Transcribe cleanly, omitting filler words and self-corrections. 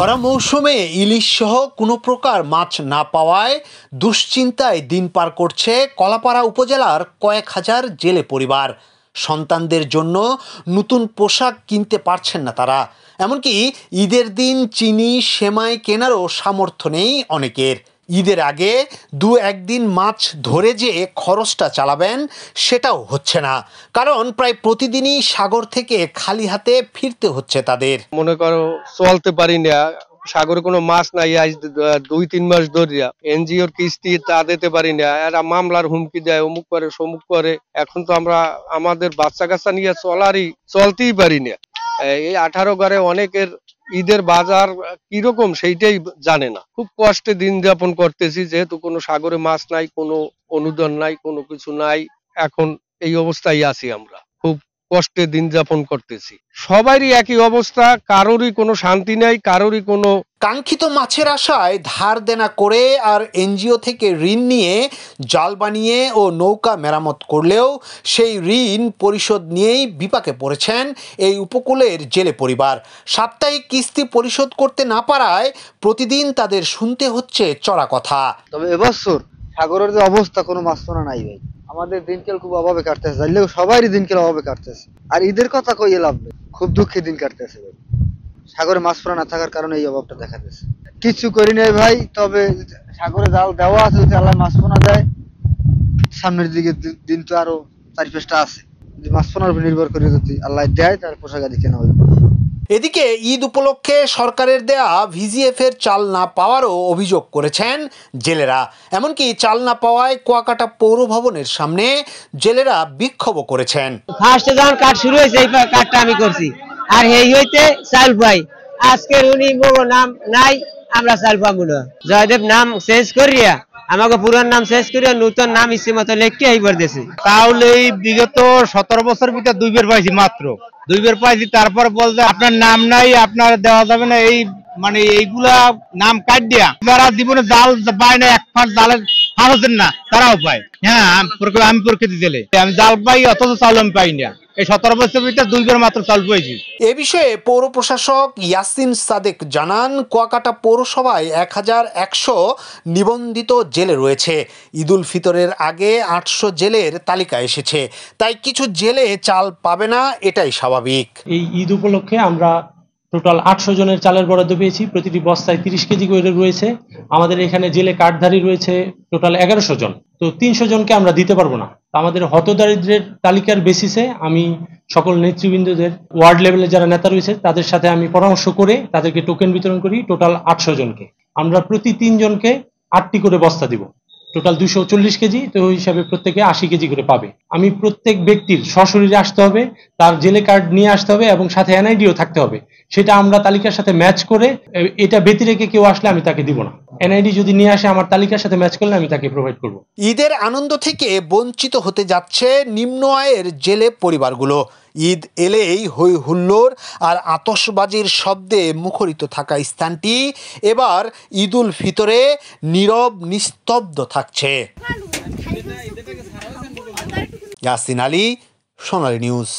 ভরা মৌসুমে ইলিশ সহ কোনো প্রকার মাছ না পাওয়ায় দুশ্চিন্তায় দিন পার করছে কলাপাড়া উপজেলার কয়েক হাজার জেলে পরিবার। সন্তানদের জন্য নতুন পোশাক কিনতে পারছেন না তারা, এমনকি ঈদের দিন চিনি সেমাই কেনারও সামর্থ্য নেই অনেকের। ঈদের আগে দু একদিন মাছ ধরে যে খরচটা চালাবেন সেটাও হচ্ছে না, কারণ প্রায় প্রতিদিনই সাগর থেকে খালি হাতে ফিরতে হচ্ছে তাদের। মনে করো চলতে পারি না, সাগরে কোনো মাছ নাই, আজ 2-3 মাস ধরিয়া এনজিওর কিস্তি তা দিতে পারি না, এরা মামলার হুমকি দেয়, অমুক করে সমুক করে। এখন তো আমরা আমাদের বাচ্চা কাচ্চা নিয়ে চলতেই পারি না। এই 18 ঘরে অনেকের ঈদের বাজার কিরকম সেইটাই জানে না। খুব কষ্টে দিন যাপন করতেছি, যেহেতু কোনো সাগরে মাছ নাই, কোনো অনুদান নাই, কোনো কিছু নাই। এখন এই অবস্থায় আছি, আমরা খুব কষ্টে দিন যাপন করতেছি। সবারই একই অবস্থা, কারোরই কোনো শান্তি নাই, কারোরই কোনো। কাঙ্ক্ষিত মাছের আশায় ধার দেনা করে আর এনজিও থেকে ঋণ নিয়ে জাল বানিয়ে ও নৌকা মেরামত করলেও সেই ঋণ পরিশোধ নিয়েই বিপাকে পড়েছেন এই উপকূলের জেলে পরিবার। সাপ্তাহিক কিস্তি পরিশোধ করতে না পারায় প্রতিদিন তাদের শুনতে হচ্ছে চড়া কথা। তবে এবছর সাগরের যে অবস্থা, কোনো মাছ পোনা নাই ভাই। আমাদের দিনকাল খুব অভাবে কাটতেছে, জানলেও সবারই দিনকাল অভাবে কাটতেছে। আর ঈদের কথা কই লাভ নেই, খুব দুঃখে দিন কাটতেছে ভাই। সাগরে মাছ পোনা না থাকার কারণে এই অভাবটা দেখা দিচ্ছে। কিছু করি নাই ভাই, তবে সাগরে জাল দেওয়া আছে, যদি আল্লাহ মাছ পোনা দেয় সামনের দিকে দিন তো আরো 4-5টা আছে। মাছ পোনার উপর নির্ভর করে যদি আল্লাহ দেয় তার পোশাক আদি কেনা হবে। এদিকে ঈদ উপলক্ষে সরকারের দেয়া ভিজিএফ এর চাল না পাওয়ারও অভিযোগ করেছেন জেলেরা। এমনকি চাল না পাওয়ায় কুয়াকাটা পৌর ভবনের সামনে জেলেরা বিক্ষোভ করেছেন। ফার্স্টে যখন কাজ শুরু হয়েছে এই কাজটা আমি করছি, আর এই হইতে চাল পাই। আজকের উনি নাম নাই, আমরা চাল পাবো না। জয়দেব নাম চেঞ্জ করিয়া আমাকে পুরান নাম চেঞ্জ করিয়া নতুন নাম ইচ্ছে মতো লিখে এইবার দিয়েছি। তাহলে এই বিগত 17 বছর ভিতরে 2 বার পাইছি, মাত্র 2 বার পাইছি। তারপর বলতে আপনার নাম নাই, আপনার দেওয়া যাবে না, এই মানে এইগুলা নাম কাট দিয়া যারা জীবনে জাল পায় না, এক ফাঁস জালের হারছেন না তারাও পায়। হ্যাঁ, আমি প্রকৃতি দিলে আমি জাল পাই, অথচ চাল আমি পাই না। এই 17 বছর ভিতরে 2 বার মাত্র চাল পাইছি। এ বিষয়ে পৌর প্রশাসক ইয়াসিন সাদেক জানান, কুয়াকাটা পৌরসভায় 1100 নিবন্ধিত জেলে রয়েছে। ঈদুল ফিতরের আগে 800 জেলের তালিকা এসেছে, তাই কিছু জেলে চাল পাবে না, এটাই স্বাভাবিক। এই ঈদ উপলক্ষে আমরা টোটাল 800 জনের চালের বরাদ্দ পেয়েছি। প্রতিটি বস্তায় 30 কেজি করে রয়েছে। আমাদের এখানে জেলে কার্ডধারী রয়েছে টোটাল 1100 জন। তো 300 জনকে আমরা দিতে পারবো না। আমাদের হতদারিদ্রের তালিকার বেসিসে আমি সকল নেতৃবৃন্দদের ওয়ার্ড লেভেলে যারা নেতা রয়েছে তাদের সাথে আমি পরামর্শ করে তাদেরকে টোকেন বিতরণ করি। টোটাল 800 জনকে আমরা প্রতি 3 জনকে 8টি করে বস্তা দিব, টোটাল 240 কেজি। তো ওই হিসাবে প্রত্যেকে 80 কেজি করে পাবে। আমি প্রত্যেক ব্যক্তির সশরীরে আসতে হবে, তার জেলে কার্ড নিয়ে আসতে হবে এবং সাথে এনআইডিও থাকতে হবে। সেটা আমরা তালিকার সাথে ম্যাচ করে, এটা ব্যতি রেখে কেউ আসলে আমি তাকে দিব না। এনআইডি যদি নিয়ে আসে আমার তালিকার সাথে ম্যাচ করলে আমি তাকে প্রোভাইড করব। ঈদের আনন্দ থেকে বঞ্চিত হতে যাচ্ছে নিম্ন আয়ের জেলে পরিবারগুলো। ঈদ এলেই হই হুল্লোড় আর আতশবাজির শব্দে মুখরিত থাকা স্থানটি এবার ঈদুল ফিতরে নীরব নিস্তব্ধ থাকছে। ইয়াসিন আলী, সোনালী নিউজ।